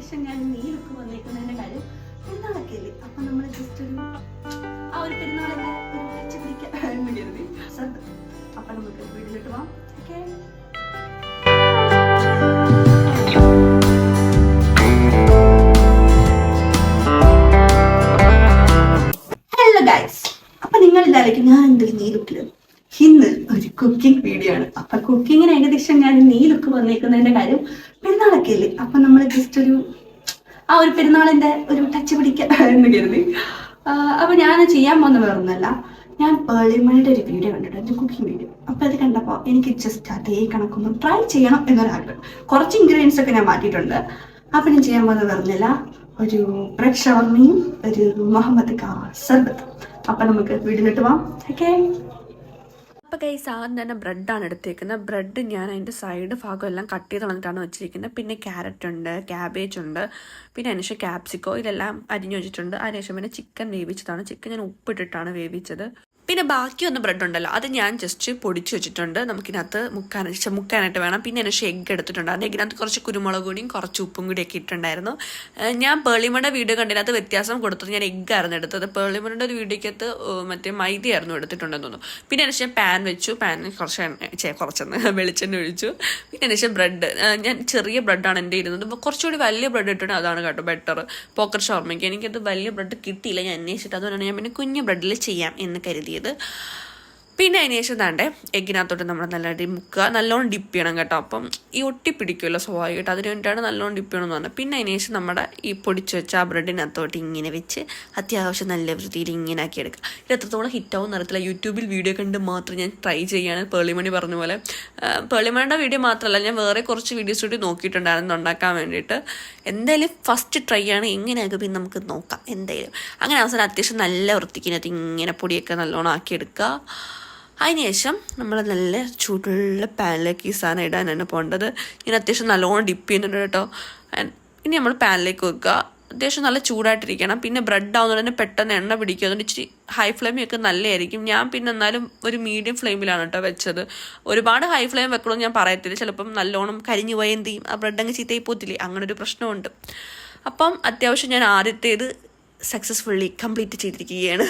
ഏകദേശം ഞാൻ നീലൊക്കെ വന്നേക്കുന്നതിന്റെ കാര്യം പെരുന്നാളൊക്കെ അല്ലേ, അപ്പൊ നമ്മൾ ജസ്റ്റ് ഒരു പെരുന്നാളിന്റെ ഒരു ടച്ച് പിടിക്കാൻ വേണ്ടി ശ്രദ്ധ. അപ്പൊ നമുക്ക് വീട്ടിലോട്ട് പോവാം. Okay, hello guys. അപ്പൊ നിങ്ങൾ ഇതായിരിക്കും ഞാൻ എന്തെങ്കിലും നീലുക്കില് ഇന്ന് ഒരു കുക്കിംഗ് വീഡിയോ ആണ്. അപ്പൊ കുക്കിങ്ങിന് ഏകദേശം ഞാൻ നീലൊക്കെ വന്നേക്കുന്നതിന്റെ കാര്യം പെരുന്നാളൊക്കെ അല്ലേ, അപ്പൊ നമ്മൾ ജസ്റ്റ് ഒരു പെരുന്നാളിന്റെ ഒരു ടച്ച് പിടിക്കാൻ എന്ന് കരുതി. അപ്പൊ ഞാൻ ചെയ്യാൻ പോകുന്ന വേറൊന്നല്ല, ഞാൻ പേളിമണിയുടെ ഒരു വീഡിയോ കണ്ടിട്ടുണ്ട്, കുക്കിംഗ് വീഡിയോ. അപ്പൊ അത് കണ്ടപ്പോൾ എനിക്ക് ജസ്റ്റ് അതേ കണക്കൊന്ന് ട്രൈ ചെയ്യണം എന്നൊരാഗ്രഹം. കുറച്ച് ഇൻഗ്രീഡിയൻസ് ഒക്കെ ഞാൻ മാറ്റിയിട്ടുണ്ട്. അപ്പൊ ഞാൻ ചെയ്യാൻ പോകുന്നത് വേറൊന്നല്ല, ഒരു ബ്രെഡ് ഷവർമയും ഒരു മുഹമ്മദ് കാ സർബത്ത്. അപ്പൊ നമുക്ക് വീട്ടിലിട്ട് പോവാം. ഓക്കെ, അപ്പോൾ ഗൈസ് ആദ്യം തന്നെ ബ്രെഡാണ് എടുത്തേക്കുന്നത്. ബ്രെഡ് ഞാൻ അതിൻ്റെ സൈഡ് ഭാഗം എല്ലാം കട്ട് ചെയ്ത് കളഞ്ഞിട്ടാണ് വെച്ചിരിക്കുന്നത്. പിന്നെ ക്യാരറ്റ് ഉണ്ട്, ക്യാബേജ് ഉണ്ട്, പിന്നെ അതിനുശേഷം ക്യാപ്സിക്കോ ഇതെല്ലാം അരിഞ്ഞു വെച്ചിട്ടുണ്ട്. അതിനുശേഷം പിന്നെ ചിക്കൻ വേവിച്ചതാണ്. ചിക്കൻ ഞാൻ ഉപ്പിട്ടിട്ടാണ് വേവിച്ചത്. പിന്നെ ബാക്കിയൊന്ന് ബ്രെഡ് ഉണ്ടല്ലോ, അത് ഞാൻ ജസ്റ്റ് പൊടിച്ച് വെച്ചിട്ടുണ്ട്. നമുക്കിനകത്ത് മുക്കാനായിട്ട് വേണം. പിന്നെ അതിനുശേഷം എഗ്ഗ് എടുത്തിട്ടുണ്ട്. അതിൻ്റെ എഗ്ഗിനകത്ത് കുറച്ച് കുരുമുളക് പൊടിയും കുറച്ച് ഉപ്പും കൂടിയൊക്കെ ഇട്ടുണ്ടായിരുന്നു. ഞാൻ പേളിമയുടെ വീഡിയോ കണ്ടതിനകത്ത് വ്യത്യാസം കൊടുത്തത് ഞാൻ എഗ്ഗായിരുന്നു എടുത്തത്. പേളിമയുടെ ഒരു വീഡിയോക്കകത്ത് മറ്റേ മൈദയായിരുന്നു എടുത്തിട്ടുണ്ടെന്ന് തോന്നുന്നു. പിന്നെ അതിനുശേഷം പാൻ വെച്ചു. പാനിൽ കുറച്ചൊന്ന് വെളിച്ചെണ്ണ ഒഴിച്ചു. പിന്നെ അതിനുശേഷം ബ്രെഡ്, ഞാൻ ചെറിയ ബ്രെഡാണ് എൻ്റെ ഇരുന്നത്. കുറച്ചുകൂടി വലിയ ബ്രെഡ് ഇട്ടുണ്ട്, അതാണ് കേട്ടോ ബെറ്റർ പോക്കറ്റ് ഷവർമയ്ക്ക്. എനിക്കത് വലിയ ബ്രെഡ് കിട്ടിയില്ല, ഞാൻ അന്വേഷിച്ചിട്ട്. അതുകൊണ്ടാണ് ഞാൻ പിന്നെ കുഞ്ഞു ബ്രെഡിൽ ചെയ്യാം എന്ന് കരുതിയത്. പിന്നെ അതിന് ശേഷം താണ്ടെ എഗ്ഗിനകത്തോട്ട് നമ്മൾ നല്ലതായിട്ട് മുക്കുക, നല്ലോണം ഡിപ്പ് ചെയ്യണം കേട്ടോ. അപ്പം ഈ ഒട്ടിപ്പിടിക്കുമല്ലോ സ്വാഭാവികമായിട്ട്, അതിന് വേണ്ടിയിട്ടാണ് നല്ലോണം ഡിപ്പ് ചെയ്യണമെന്ന് പറഞ്ഞത്. പിന്നെ അതിന് ശേഷം നമ്മുടെ ഈ പൊടിച്ച് വെച്ച ആ ബ്രെഡിനകത്തോട്ട് ഇങ്ങനെ വെച്ച് അത്യാവശ്യം നല്ല വൃത്തിയിൽ ഇങ്ങനെ ആക്കി എടുക്കുക. ഇത് എത്രത്തോളം ഹിറ്റാവും അറിയത്തില്ല, യൂട്യൂബിൽ വീഡിയോ കണ്ട് മാത്രം ഞാൻ ട്രൈ ചെയ്യാണ്. പേളിമണി പറഞ്ഞ പോലെ പേളിമണിയുടെ വീഡിയോ മാത്രമല്ല, ഞാൻ വേറെ കുറച്ച് വീഡിയോസ് കൂടി നോക്കിയിട്ടുണ്ടായിരുന്നു ഉണ്ടാക്കാൻ വേണ്ടിയിട്ട്. എന്തായാലും ഫസ്റ്റ് ട്രൈ ആണ്, എങ്ങനെയാകും പിന്നെ നമുക്ക് നോക്കാം എന്തായാലും. അങ്ങനെ അവസാനം അത്യാവശ്യം നല്ല വൃത്തിക്കിനകത്ത് ഇങ്ങനെ പൊടിയൊക്കെ നല്ലോണം ആക്കിയെടുക്കുക. അതിനുശേഷം നമ്മൾ നല്ല ചൂടുള്ള പാനിലേക്ക് ഈ സാധനം ഇടാനാണ് പോകേണ്ടത്. ഇനി അത്യാവശ്യം നല്ലോണം ഡിപ്പ് ചെയ്യുന്നുണ്ട് കേട്ടോ. ഇനി നമ്മൾ പാനിലേക്ക് വെക്കുക. അത്യാവശ്യം നല്ല ചൂടായിട്ടിരിക്കണം. പിന്നെ ബ്രെഡ് ആവുന്നതുകൊണ്ട് തന്നെ പെട്ടെന്ന് എണ്ണ പിടിക്കും. അതുകൊണ്ട് ഇച്ചിരി ഹൈ ഫ്ലെയിമൊക്കെ നല്ലതായിരിക്കും. ഞാൻ പിന്നെ എന്നാലും ഒരു മീഡിയം ഫ്ലെയിമിലാണ് കേട്ടോ വെച്ചത്. ഒരുപാട് ഹൈ ഫ്ലെയിം വെക്കണമെന്ന് ഞാൻ പറയത്തില്ല, ചിലപ്പം നല്ലോണം കരിഞ്ഞു പോയ എന്ത് ചെയ്യും, ആ ബ്രെഡ് അങ്ങ് ചീത്തയായി പോത്തില്ലേ, അങ്ങനെ ഒരു പ്രശ്നമുണ്ട്. അപ്പം അത്യാവശ്യം ഞാൻ ആദ്യത്തേത് സക്സസ്ഫുള്ളി കംപ്ലീറ്റ് ചെയ്തിരിക്കുകയാണ്.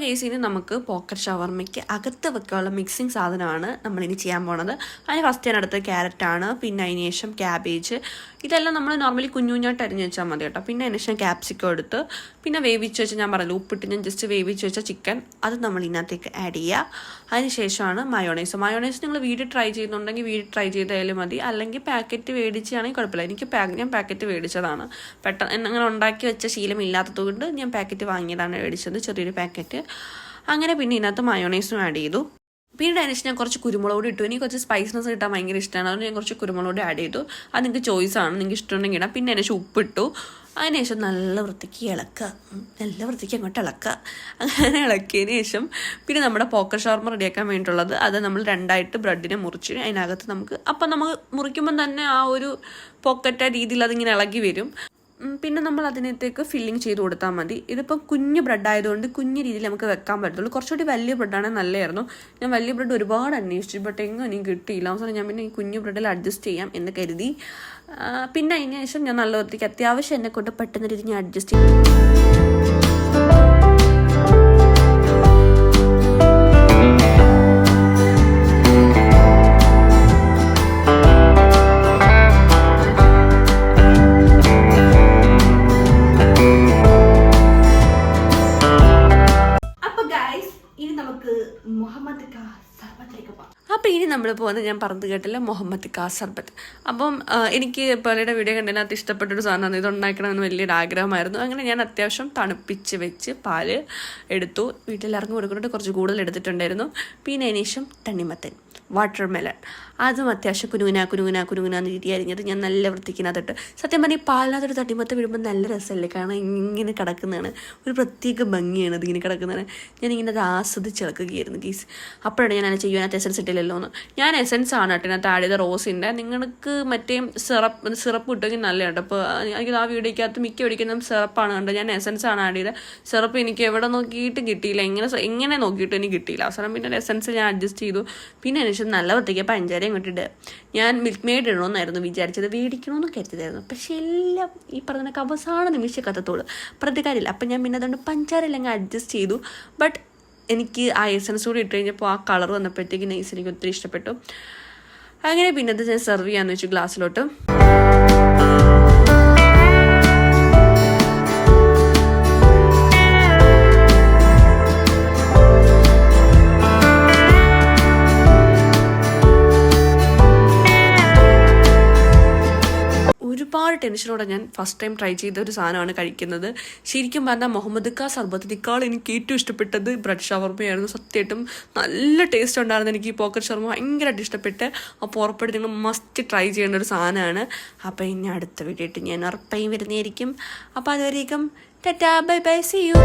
കേസിന് നമുക്ക് പോക്കറ്റ് ഷവർമയ്ക്ക് അകത്ത് വെക്കാനുള്ള മിക്സിങ് സാധനമാണ് നമ്മളിനി ചെയ്യാൻ പോണത്. അതിന് ഫസ്റ്റ് ഞാൻ എടുത്തത് ക്യാരറ്റാണ്. പിന്നെ അതിന് ശേഷം ക്യാബേജ്, ഇതെല്ലാം നമ്മൾ നോർമലി കുഞ്ഞുഞ്ഞായിട്ട് അരിഞ്ഞ് വെച്ചാൽ മതി കേട്ടോ. പിന്നെ അതിന് ശേഷം ക്യാപ്സിക്കം എടുത്ത്, പിന്നെ വേവിച്ച് വെച്ച് ഞാൻ പറഞ്ഞില്ല ഉപ്പിട്ട് ഞാൻ ജസ്റ്റ് വേവിച്ച് വെച്ച ചിക്കൻ അത് നമ്മൾ ഇതിനകത്തേക്ക് ആഡ് ചെയ്യുക. അതിന് ശേഷമാണ് മയോണൈസ്. നിങ്ങൾ വീട്ടിൽ ട്രൈ ചെയ്യുന്നുണ്ടെങ്കിൽ വീട്ടിൽ ട്രൈ ചെയ്തായാലും മതി, അല്ലെങ്കിൽ പാക്കറ്റ് മേടിച്ചാണെങ്കിൽ കുഴപ്പമില്ല. ഞാൻ പാക്കറ്റ് മേടിച്ചതാണ്, പെട്ടെന്ന് അങ്ങനെ ഉണ്ടാക്കി വെച്ച ശീലമില്ലാത്തത് കൊണ്ട് ഞാൻ പാക്കറ്റ് വാങ്ങിയതാണ് മേടിച്ചത്, ചെറിയൊരു പാക്കറ്റ്. അങ്ങനെ പിന്നെ ഇതിനകത്ത് മയോണൈസും ആഡ് ചെയ്തു. പിന്നെ അതിന് ഞാൻ കുറച്ച് കുരുമുളക് പൊടി ഇട്ടു. എനിക്ക് കുറച്ച് സ്പൈസ്നെസ് കിട്ടാൻ ഭയങ്കര ഇഷ്ടമാണ്, അതുകൊണ്ട് ഞാൻ കുറച്ച് കുരുമുളക് പൊടി ആഡ് ചെയ്തു. അത് നിങ്ങൾക്ക് ചോയ്സാണ്, നിങ്ങൾക്ക് ഇഷ്ടമുണ്ടെങ്കിൽ ഇടാം. പിന്നെ അതിന് ശേഷം ഉപ്പിട്ടു. അതിനുശേഷം നല്ല വൃത്തിക്ക് ഇളക്കുക, നല്ല വൃത്തിക്ക് അങ്ങോട്ട് ഇളക്കുക. അങ്ങനെ ഇളക്കിയതിന് ശേഷം പിന്നെ നമ്മുടെ പോക്കറ്റ് ഷവർമ റെഡിയാക്കാൻ വേണ്ടിയിട്ടുള്ളത്, അത് നമ്മൾ രണ്ടായിട്ട് ബ്രെഡിനെ മുറിച്ച് അതിനകത്ത് നമുക്ക് മുറിക്കുമ്പം തന്നെ ആ ഒരു പോക്കറ്റ് രീതിയിൽ അതിങ്ങനെ ഇളകി വരും. പിന്നെ നമ്മൾ അതിനകത്തേക്ക് ഫില്ലിങ് ചെയ്ത് കൊടുത്താൽ മതി. ഇതിപ്പം കുഞ്ഞ് ബ്രെഡ് ആയതുകൊണ്ട് കുഞ്ഞ് രീതിയിൽ നമുക്ക് വെക്കാൻ പറ്റത്തുള്ളൂ. കുറച്ചുകൂടി വലിയ ബ്രെഡാണെങ്കിൽ നല്ലതായിരുന്നു. ഞാൻ വലിയ ബ്രെഡ് ഒരുപാട് അന്വേഷിച്ചു, ബട്ട് എങ്ങും എനിക്ക് കിട്ടിയില്ല. അവസാനം ഞാൻ പിന്നെ ഈ കുഞ്ഞു ബ്രെഡിൽ അഡ്ജസ്റ്റ് ചെയ്യാം എന്ന് കരുതി. പിന്നെ അതിന് ശേഷം ഞാൻ നല്ല വൃത്തിക്ക് അത്യാവശ്യം എന്നെ കൊണ്ട് പെട്ടെന്ന് രീതി ഞാൻ അഡ്ജസ്റ്റ് ചെയ്യും. അപ്പോൾ ഇനി നമ്മൾ പോകുന്നത് ഞാൻ പറഞ്ഞു കേട്ടില്ല മുഹമ്മദ് കാ സർബത്ത്. അപ്പം എനിക്ക് പലയുടെ വീഡിയോ കണ്ടതിനകത്ത് ഇഷ്ടപ്പെട്ടൊരു സാധനമാണ്, ഇത് ഉണ്ടാക്കണമെന്ന് വലിയൊരു ആഗ്രഹമായിരുന്നു. അങ്ങനെ ഞാൻ അത്യാവശ്യം തണുപ്പിച്ച് വെച്ച് പാല് എടുത്തു. വീട്ടിലെല്ലാവർക്കും കൊടുക്കുന്നുണ്ട്, കുറച്ച് കൂടുതൽ എടുത്തിട്ടുണ്ടായിരുന്നു. പിന്നെ അതിനുശേഷം തണ്ണിമത്തൻ, വാട്ടർ മെലൺ, അതും അത്യാവശ്യം കുനുകുനാന്ന് രീതി അരിഞ്ഞത് ഞാൻ നല്ല വൃത്തിക്കിനകത്തിട്ട്. സത്യം പറഞ്ഞാൽ ഈ പാലിനകത്തൊരു തണ്ണിമത്തൻ വിടുമ്പോൾ നല്ല രസമല്ലേ, കാരണം ഇങ്ങനെ കിടക്കുന്നതാണ്, ഒരു പ്രത്യേക ഭംഗിയാണ് അതിങ്ങനെ കിടക്കുന്നതാണ്. ഞാനിങ്ങനെ അത് ആസ്വദിച്ചിളക്കുകയായിരുന്നു ഗീസ്. അപ്പോഴാണ് ഞാൻ അങ്ങനെ ചെയ്യുവാനകത്ത് എസൻസ് ഇട്ടില്ലല്ലോ എന്ന്. ഞാൻ എസൻസ് ആണ് കേട്ടോ ഇതിനകത്ത് ആഡ് ചെയ്ത റോസിൻ്റെ. നിങ്ങൾക്ക് മറ്റേ സിറപ്പ് കിട്ടുമെങ്കിൽ നല്ല കേട്ടോ. അപ്പോൾ എനിക്ക് ആ വീഡിയോക്കകത്ത് മിക്ക ഒഴിക്കുന്നതും സിറപ്പാണ് കണ്ടത്. ഞാൻ എസൻസ് ആണ് ആഡ് ചെയ്തത്. സിറപ്പ് എനിക്ക് എവിടെ നോക്കിയിട്ടും കിട്ടിയില്ല, എങ്ങനെ നോക്കിയിട്ടും എനിക്ക് കിട്ടിയില്ല. അവസാനം പിന്നെ എസൻസ് ഞാൻ അഡ്ജസ്റ്റ് ചെയ്തു. പിന്നെ അതിനുശേഷം നല്ല വൃത്തിക്ക് പഞ്ചാരയും കൊണ്ടിട്ട് ഞാൻ മിൽക്ക് മെയ്ഡ് ഇടണമെന്നായിരുന്നു വിചാരിച്ചത്, മേടിക്കണമെന്നൊക്കെ കരുതിയായിരുന്നു. പക്ഷേ എല്ലാം ഈ പറഞ്ഞ അവസാന നിമിഷക്കത്തോട് പ്രതികാരമില്ല. അപ്പം ഞാൻ പിന്നെ അതുകൊണ്ട് പഞ്ചാര എല്ലാം അഡ്ജസ്റ്റ് ചെയ്തു. ബട്ട് എനിക്ക് ആ എസൻസ് കൂടി ഇട്ട് കഴിഞ്ഞപ്പോൾ ആ കളർ വന്നപ്പോഴത്തേക്ക് നൈസ് എനിക്ക് ഒത്തിരി ഇഷ്ടപ്പെട്ടു. അങ്ങനെ പിന്നെ അത് ഞാൻ സെർവ് ചെയ്യാമെന്ന് വെച്ചു ഗ്ലാസ്സിലോട്ട്. ഒരുപാട് ടെൻഷനോടെ ഞാൻ ഫസ്റ്റ് ടൈം ട്രൈ ചെയ്ത ഒരു സാധനമാണ് കഴിക്കുന്നത്. ശരിക്കും പറഞ്ഞാൽ മുഹമ്മദ് കാ സർബത്തിനേക്കാൾ എനിക്ക് ഏറ്റവും ഇഷ്ടപ്പെട്ടത് ബ്രെഡ് ഷവർമയായിരുന്നു. സത്യമായിട്ടും നല്ല ടേസ്റ്റ് ഉണ്ടായിരുന്നു. എനിക്ക് ഈ പോക്കറ്റ് ഷവർമ ഭയങ്കരമായിട്ട് ഇഷ്ടപ്പെട്ട്. അപ്പോൾ ഉറപ്പായിട്ട് നിങ്ങൾ മസ്റ്റ് ട്രൈ ചെയ്യേണ്ട ഒരു സാധനമാണ്. അപ്പോൾ ഇനി അടുത്ത വീഡിയോ ആയിട്ട് ഞാൻ ഉറപ്പായും വരുന്നതായിരിക്കും. അപ്പോൾ അതുവരേക്കും tata bye bye, see U.